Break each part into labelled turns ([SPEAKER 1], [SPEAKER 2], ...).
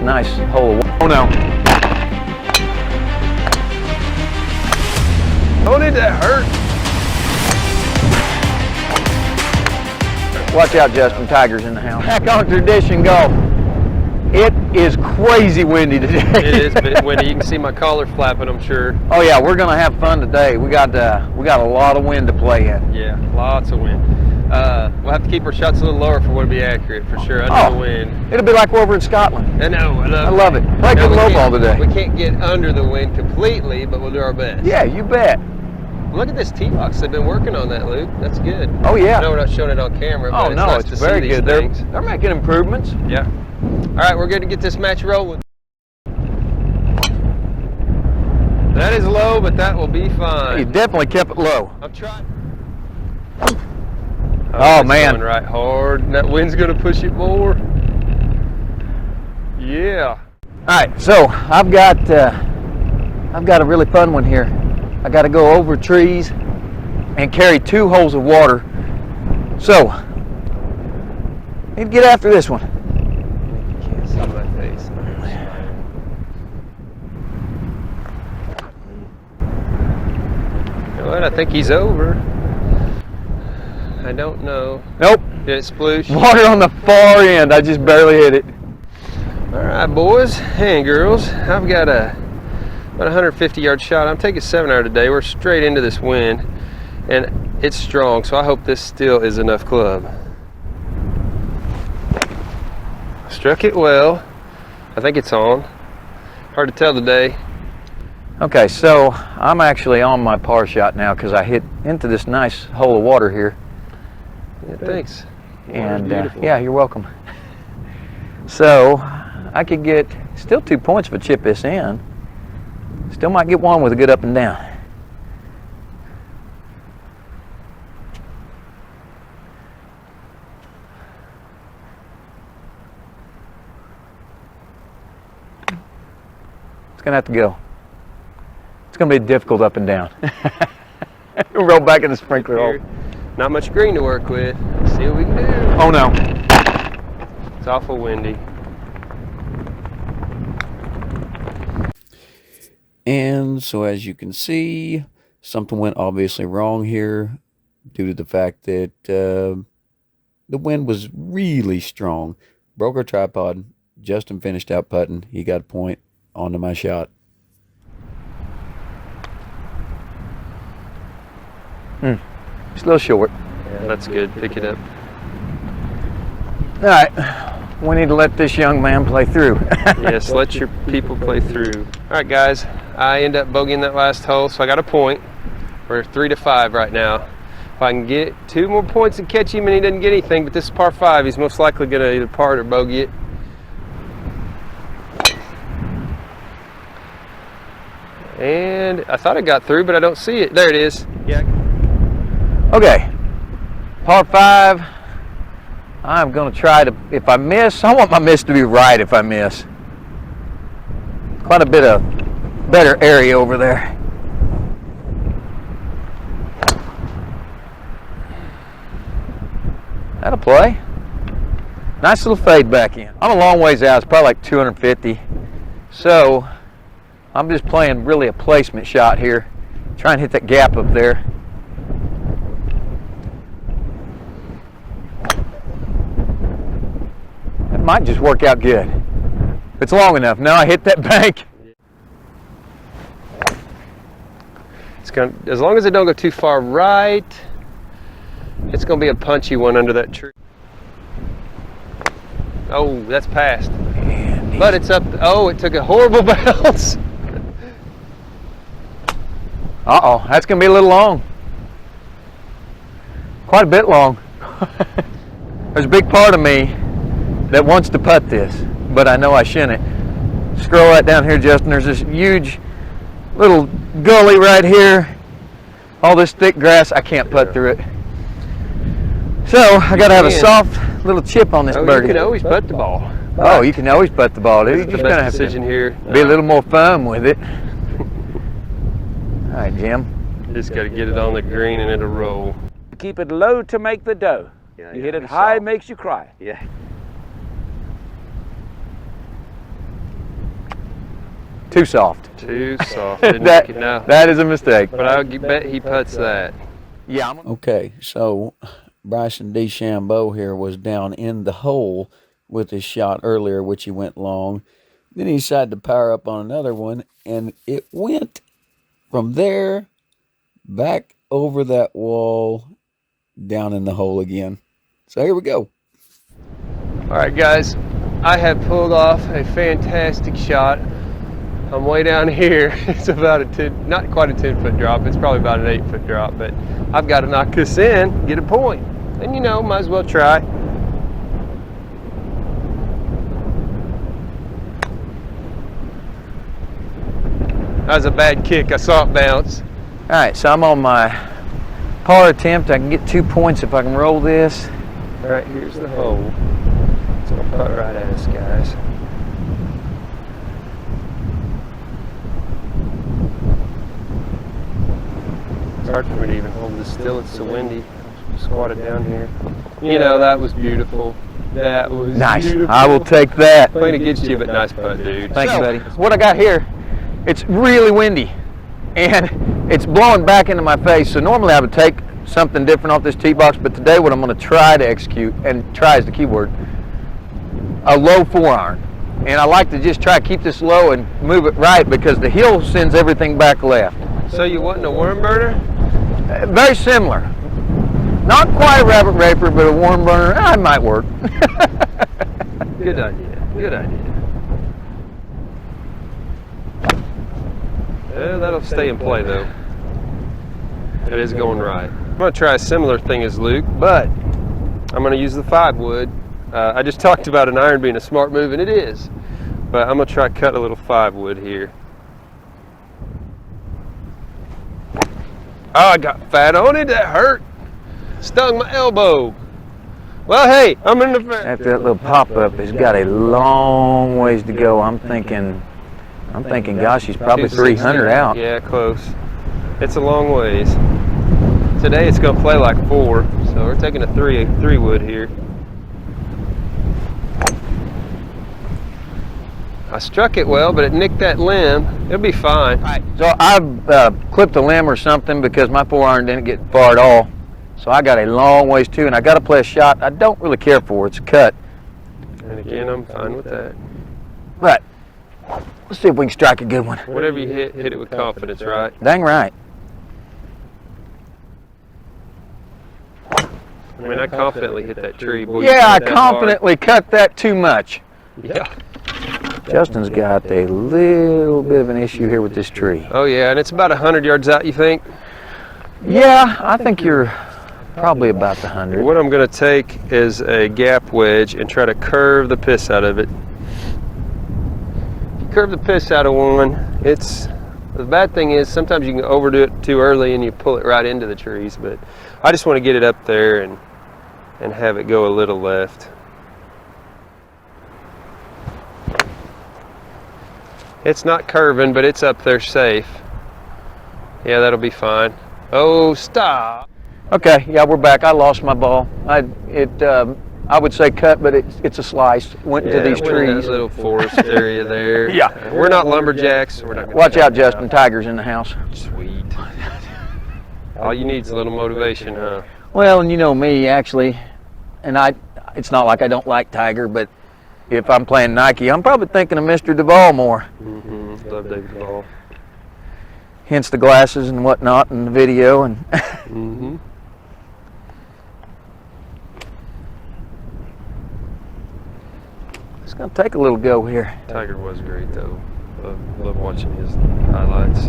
[SPEAKER 1] nice hole. Oh no.
[SPEAKER 2] Oh, did that hurt?
[SPEAKER 1] Watch out, Justin. Tigers in the house. Back on Tradition Golf. It is crazy windy today.
[SPEAKER 2] It is a bit windy. You can see my collar flapping, I'm sure.
[SPEAKER 1] Oh yeah, we're gonna have fun today. We got a lot of wind to play in.
[SPEAKER 2] Yeah, lots of wind. We'll have to keep our shots a little lower for one to be accurate, for sure, under the wind.
[SPEAKER 1] It'll be like we're over in Scotland.
[SPEAKER 2] I know,
[SPEAKER 1] I love it. Play good low ball today.
[SPEAKER 2] We can't get under the wind completely, but we'll do our best.
[SPEAKER 1] Yeah, you bet.
[SPEAKER 2] Look at this tee box. They've been working on that, Luke. That's good.
[SPEAKER 1] Oh yeah.
[SPEAKER 2] I know we're not showing it on camera, but
[SPEAKER 1] it's nice
[SPEAKER 2] to
[SPEAKER 1] very
[SPEAKER 2] see these
[SPEAKER 1] good.
[SPEAKER 2] things.
[SPEAKER 1] They're making improvements.
[SPEAKER 2] Yeah. All right, we're good to get this match rolling. That is low, but that will be fine.
[SPEAKER 1] You definitely kept it low.
[SPEAKER 2] I'm trying.
[SPEAKER 1] Oh man.
[SPEAKER 2] Going right hard. And that wind's going to push it more. Yeah.
[SPEAKER 1] All right, so I've got a really fun one here. I got to go over trees and carry 2 holes of water. So, need to get after this one.
[SPEAKER 2] You can't see my face. You know what? I think he's over. I don't know.
[SPEAKER 1] Nope.
[SPEAKER 2] Did it sploosh?
[SPEAKER 1] Water on the far end. I just barely hit it.
[SPEAKER 2] All right, boys and girls. I've got about 150-yard shot. I'm taking 7-iron today. We're straight into this wind, and it's strong, so I hope this still is enough club. Struck it well. I think it's on. Hard to tell today.
[SPEAKER 1] Okay, so I'm actually on my par shot now because I hit into this nice hole of water here.
[SPEAKER 2] Yeah, thanks.
[SPEAKER 1] And yeah, you're welcome. So I could get still 2 points if I chip this in. Still might get one with a good up and down. It's gonna have to go. It's gonna be difficult up and down. Roll back in the sprinkler hole.
[SPEAKER 2] Not much green to work with. Let's see what we can do.
[SPEAKER 1] Oh no.
[SPEAKER 2] It's awful windy.
[SPEAKER 3] And so as you can see, something went obviously wrong here due to the fact that the wind was really strong. Broke our tripod. Justin finished out putting. He got a point onto my shot.
[SPEAKER 1] It's a little short.
[SPEAKER 2] Yeah, that's good. Pick it up.
[SPEAKER 1] All right, we need to let this young man play through.
[SPEAKER 2] Yes, let your people play through. All right, guys. I end up bogeying that last hole, so I got a point. We're 3-5 right now. If I can get 2 more points and catch him and he doesn't get anything, but this is par 5, he's most likely going to either par it or bogey it. And I thought I got through, but I don't see it. There it is. Yeah.
[SPEAKER 1] Okay, par 5. I'm going to try to, if I miss, I want my miss to be right if I miss. Quite a bit of better area over there. That'll play. Nice little fade back in. I'm a long ways out. It's probably like 250. So I'm just playing really a placement shot here. Try and hit that gap up there. That might just work out good. It's long enough. Now I hit that bank.
[SPEAKER 2] It's gonna, as long as it don't go too far right, it's going to be a punchy one under that tree. Oh, that's past. But it's up. Oh, it took a horrible bounce.
[SPEAKER 1] Uh-oh, that's going to be a little long. Quite a bit long. There's a big part of me that wants to putt this, but I know I shouldn't. Scroll right down here, Justin. There's this huge little gully right here. All this thick grass, I can't putt through it. So I got to have a soft little chip on this birdie.
[SPEAKER 2] You can always putt the ball.
[SPEAKER 1] Oh, you can always putt the ball, dude. You're just going to have
[SPEAKER 2] decision here.
[SPEAKER 1] Be a little more fun with it. All right, Jim.
[SPEAKER 2] Just got to get it on the green and it'll roll.
[SPEAKER 4] Keep it low to make the dough. You hit it high, it makes you cry.
[SPEAKER 2] Yeah.
[SPEAKER 1] Too soft.
[SPEAKER 2] Too soft. Didn't make it now.
[SPEAKER 1] That is a mistake.
[SPEAKER 2] But I bet he putts that.
[SPEAKER 1] Yeah.
[SPEAKER 3] Okay, so Bryson DeChambeau here was down in the hole with his shot earlier, which he went long. Then he decided to power up on another one, and it went from there back over that wall down in the hole again. So here we go.
[SPEAKER 2] All right, guys, I have pulled off a fantastic shot. I'm way down here. It's about not quite a 10-foot drop. It's probably about an 8-foot drop, but I've got to knock this in, get a point. And you know, might as well try. That was a bad kick. I saw it bounce.
[SPEAKER 1] All right, so I'm on my par attempt. I can get 2 points if I can roll this.
[SPEAKER 2] All right, here's the hole. So I'll putt right at us, guys. It's hard for me to even hold this still. It's so windy. I'm squatted down here. You know, that was beautiful. That was
[SPEAKER 1] Nice.
[SPEAKER 2] beautiful.
[SPEAKER 1] I will take that.
[SPEAKER 2] Playing against you, but nice putt, dude.
[SPEAKER 1] Thank you, buddy. What I got here, it's really windy, and it's blowing back into my face. So normally I would take something different off this tee box, but today what I'm going to try to execute, and try is the key word, a low 4-iron. And I like to just try to keep this low and move it right because the heel sends everything back left.
[SPEAKER 2] So you wasn't a worm burner?
[SPEAKER 1] Very similar. Not quite a rabbit raper, but a worm burner. It might work.
[SPEAKER 2] Good idea. Good idea. Yeah, that'll stay in play though. It is going right. I'm going to try a similar thing as Luke, but I'm going to use the 5 wood. I just talked about an iron being a smart move, and it is. But I'm going to try cut a little 5 wood here. Oh, I got fat on it. That hurt. Stung my elbow. Well, hey, I'm in the fair.
[SPEAKER 1] After that little pop-up, it's got a long ways to go. I'm thinking, gosh, he's probably 300 out.
[SPEAKER 2] Yeah, close. It's a long ways. Today it's going to play like 4, so we're taking a 3 wood here. I struck it well, but it nicked that limb. It'll be fine.
[SPEAKER 1] So I've clipped a limb or something because my 4-iron didn't get far at all. So I got a long ways too, and I got to play a shot I don't really care for. It's a cut.
[SPEAKER 2] And again, I'm fine with that.
[SPEAKER 1] But let's see if we can strike a good one.
[SPEAKER 2] Whatever you hit it with confidence, right?
[SPEAKER 1] Dang right.
[SPEAKER 2] I mean, I confidently hit that tree. Boy, you
[SPEAKER 1] Yeah, I
[SPEAKER 2] hit that
[SPEAKER 1] confidently cut that too much.
[SPEAKER 2] hard. Yeah.
[SPEAKER 1] Justin's got a little bit of an issue here with this tree.
[SPEAKER 2] Oh yeah, and it's about 100 yards out, you think?
[SPEAKER 1] Yeah, I think you're probably about the 100.
[SPEAKER 2] What I'm going to take is a gap wedge and try to curve the piss out of it. If you curve the piss out of one, the bad thing is sometimes you can overdo it too early and you pull it right into the trees, but I just want to get it up there and have it go a little left. It's not curving, but it's up there safe. Yeah, that'll be fine. Oh, stop.
[SPEAKER 1] Okay, yeah, we're back. I lost my ball. I would say cut, but it's a slice. Went to these
[SPEAKER 2] it went in
[SPEAKER 1] trees.
[SPEAKER 2] that little forest area there.
[SPEAKER 1] Yeah.
[SPEAKER 2] We're not lumberjacks. So we're not gonna
[SPEAKER 1] Watch
[SPEAKER 2] check
[SPEAKER 1] out,
[SPEAKER 2] it
[SPEAKER 1] Justin. Tiger's in the house.
[SPEAKER 2] Sweet. All you need is a little motivation, huh?
[SPEAKER 1] Well, and you know me, actually, and it's not like I don't like Tiger, but if I'm playing Nike, I'm probably thinking of Mr. Duvall more.
[SPEAKER 2] Mm-hmm. Love David Duvall.
[SPEAKER 1] Hence the glasses and whatnot in the video. And
[SPEAKER 2] Mm-hmm.
[SPEAKER 1] it's going to take a little go here.
[SPEAKER 2] Tiger was great, though. Love watching his highlights.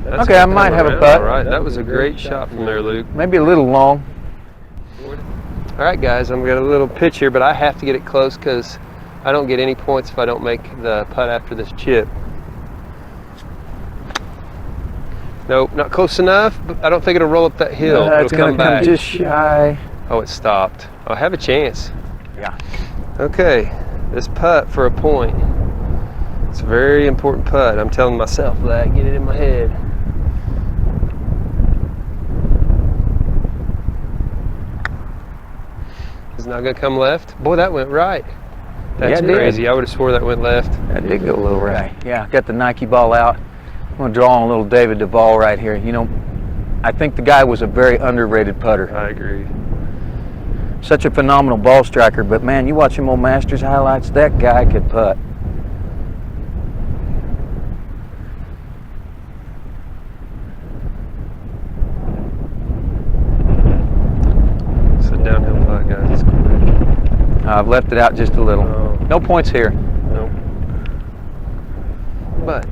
[SPEAKER 2] That's
[SPEAKER 1] Okay, I
[SPEAKER 2] gonna
[SPEAKER 1] might
[SPEAKER 2] come
[SPEAKER 1] have a
[SPEAKER 2] around
[SPEAKER 1] putt.
[SPEAKER 2] all right, that was a great shot from there, Luke.
[SPEAKER 1] Maybe a little long.
[SPEAKER 2] All right, guys, I'm got a little pitch here, but I have to get it close because I don't get any points if I don't make the putt after this chip. Nope, not close enough, but I don't think it'll roll up that hill.
[SPEAKER 1] It's
[SPEAKER 2] It'll
[SPEAKER 1] going
[SPEAKER 2] come
[SPEAKER 1] to come
[SPEAKER 2] back.
[SPEAKER 1] just shy.
[SPEAKER 2] Oh, it stopped. I have a chance.
[SPEAKER 1] Yeah.
[SPEAKER 2] Okay, this putt for a point. It's a very important putt. I'm telling myself that. Get it in my head. It's not gonna come left. Boy, that went right. That's
[SPEAKER 1] Yeah, it did.
[SPEAKER 2] crazy. I would have swore that went left.
[SPEAKER 1] That did go a little right. Yeah, got the Nike ball out. I'm gonna draw on a little David Duvall right here. You know, I think the guy was a very underrated putter.
[SPEAKER 2] I agree.
[SPEAKER 1] Such a phenomenal ball striker, but man, you watch him old Masters highlights, that guy could putt.
[SPEAKER 2] It's a downhill putt, guys. It's quick.
[SPEAKER 1] I've left it out just a little.
[SPEAKER 2] Oh.
[SPEAKER 1] No points here.
[SPEAKER 2] Nope. But